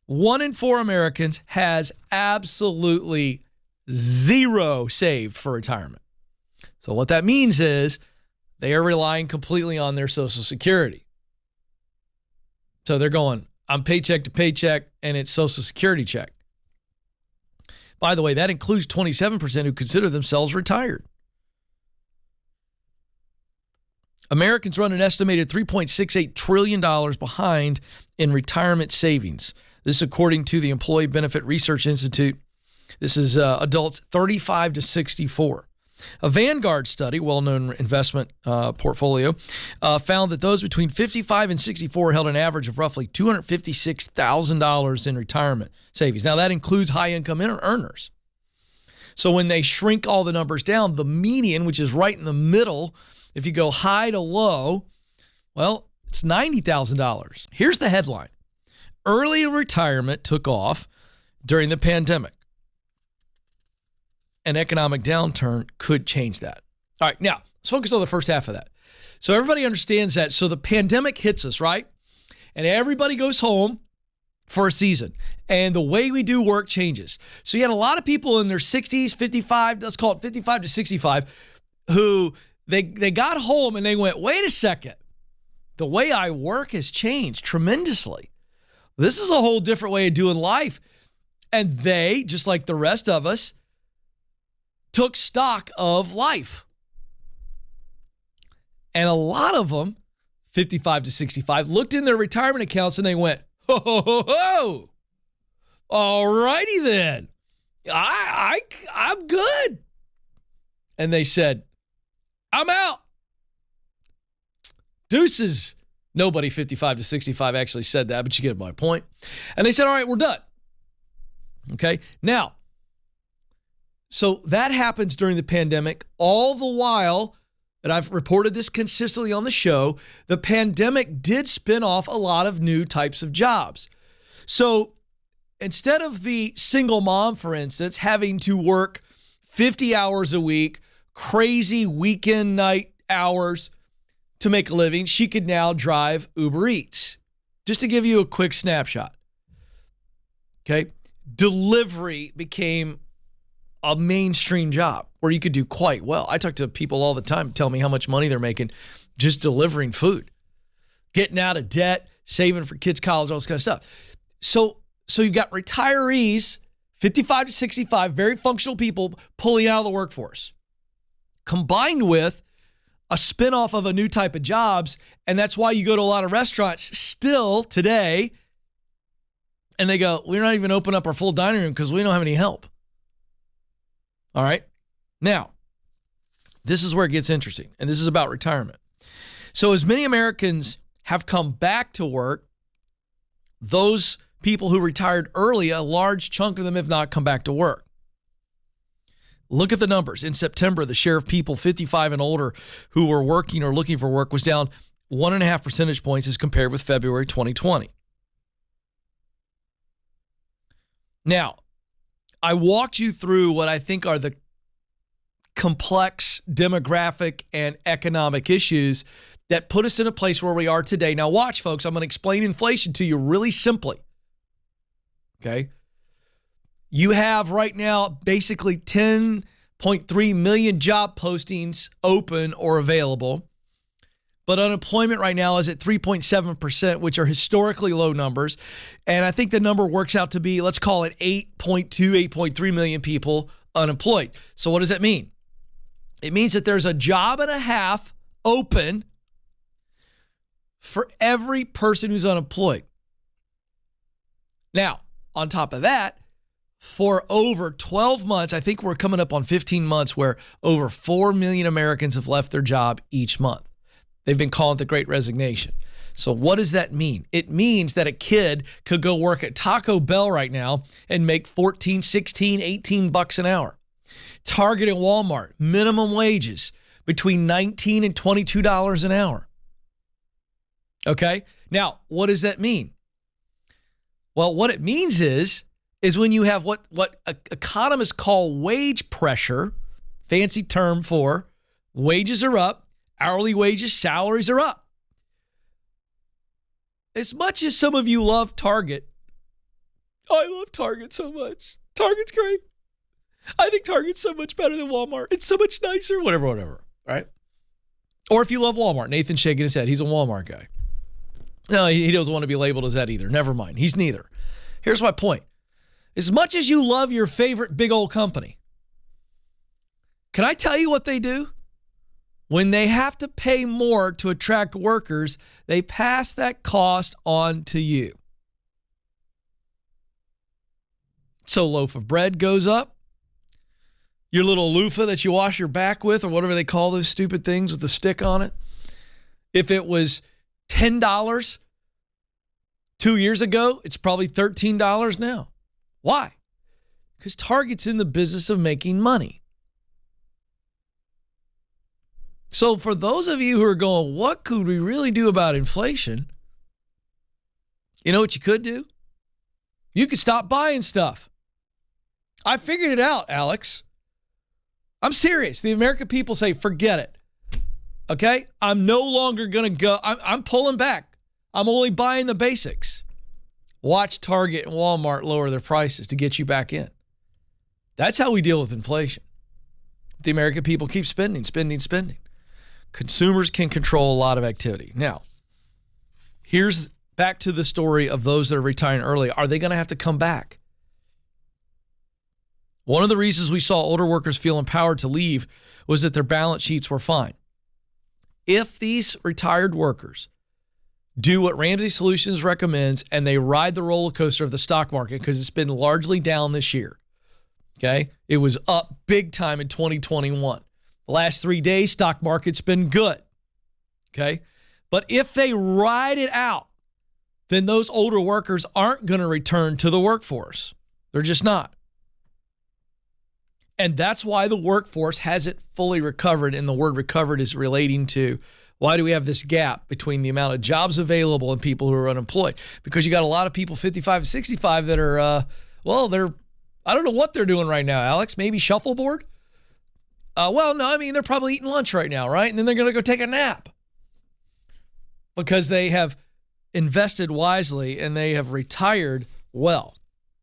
1 in 4 Americans has absolutely zero saved for retirement. So what that means is they are relying completely on their Social Security. So they're going, I'm paycheck to paycheck, and it's Social Security check. By the way, that includes 27% who consider themselves retired. Americans run an estimated $3.68 trillion behind in retirement savings. This is according to the Employee Benefit Research Institute. This is adults 35 to 64. A Vanguard study, well-known investment portfolio, found that those between 55 and 64 held an average of roughly $256,000 in retirement savings. Now, that includes high-income earners. So when they shrink all the numbers down, the median, which is right in the middle, if you go high to low, well, it's $90,000. Here's the headline. Early retirement took off during the pandemic. An economic downturn could change that. All right, now let's focus on the first half of that. So everybody understands that. So the pandemic hits us, right? And everybody goes home for a season. And the way we do work changes. So you had a lot of people in their 60s, 55, let's call it 55 to 65, who they got home and they went, wait a second. The way I work has changed tremendously. This is a whole different way of doing life. And they, just like the rest of us, took stock of life. And a lot of them, 55 to 65, looked in their retirement accounts and they went, ho, ho, ho, ho. All righty then. I'm good. And they said, I'm out. Deuces. Nobody 55 to 65 actually said that, but you get my point. And they said, all right, we're done. Okay. Now, so that happens during the pandemic. All the while, and I've reported this consistently on the show, the pandemic did spin off a lot of new types of jobs. So instead of the single mom, for instance, having to work 50 hours a week, crazy weekend night hours to make a living, she could now drive Uber Eats. Just to give you a quick snapshot. Okay. Delivery became a mainstream job where you could do quite well. I talk to people all the time, tell me how much money they're making just delivering food, getting out of debt, saving for kids' college, all this kind of stuff. So you've got retirees, 55 to 65, very functional people pulling out of the workforce, combined with a spinoff of a new type of jobs. And that's why you go to a lot of restaurants still today and they go, we're not even open up our full dining room because we don't have any help. All right. Now, this is where it gets interesting, and this is about retirement. So as many Americans have come back to work, those people who retired early, a large chunk of them have not come back to work. Look at the numbers. In September, the share of people 55 and older who were working or looking for work was down 1.5 percentage points as compared with February 2020. Now, I walked you through what I think are the complex demographic and economic issues that put us in a place where we are today. Now watch, folks, I'm going to explain inflation to you really simply. Okay? You have right now basically 10.3 million job postings open or available, but unemployment right now is at 3.7%, which are historically low numbers. And I think the number works out to be, let's call it 8.3 million people unemployed. So what does that mean? It means that there's a job and a half open for every person who's unemployed. Now, on top of that, for over 12 months, I think we're coming up on 15 months where over 4 million Americans have left their job each month. They've been calling it the Great Resignation. So what does that mean? It means that a kid could go work at Taco Bell right now and make 14, 16, 18 bucks an hour. Target and Walmart, minimum wages between $19 and $22 an hour. Okay? Now, what does that mean? Well, what it means is when you have what economists call wage pressure, fancy term for wages are up, hourly wages, salaries are up. As much as some of you love Target, Oh, I love Target so much. Target's great. I think Target's so much better than Walmart. It's so much nicer, whatever, right? Or if you love Walmart, Nathan's shaking his head. He's a Walmart guy. No, he doesn't want to be labeled as that either. Never mind. He's neither. Here's my point. As much as you love your favorite big old company, can I tell you what they do? When they have to pay more to attract workers, they pass that cost on to you. So loaf of bread goes up. Your little loofah that you wash your back with, or whatever they call those stupid things with the stick on it. If it was $10 2 years ago, it's probably $13 now. Why? Because Target's in the business of making money. So for those of you who are going, what could we really do about inflation? You know what you could do? You could stop buying stuff. I figured it out, Alex. I'm serious. The American people say, forget it. Okay? I'm no longer going to go. I'm pulling back. I'm only buying the basics. Watch Target and Walmart lower their prices to get you back in. That's how we deal with inflation. The American people keep spending. Consumers can control a lot of activity. Now, here's back to the story of those that are retiring early. Are they going to have to come back? One of the reasons we saw older workers feel empowered to leave was that their balance sheets were fine. If these retired workers do what Ramsey Solutions recommends and they ride the roller coaster of the stock market, because it's been largely down this year, okay? It was up big time in 2021. The last 3 days, stock market's been good, okay? But if they ride it out, then those older workers aren't going to return to the workforce. They're just not. And that's why the workforce hasn't fully recovered, and the word recovered is relating to why do we have this gap between the amount of jobs available and people who are unemployed? Because you got a lot of people 55 and 65 that are, I don't know what they're doing right now, Alex. Maybe shuffleboard? They're probably eating lunch right now, right? And then they're going to go take a nap because they have invested wisely and they have retired well.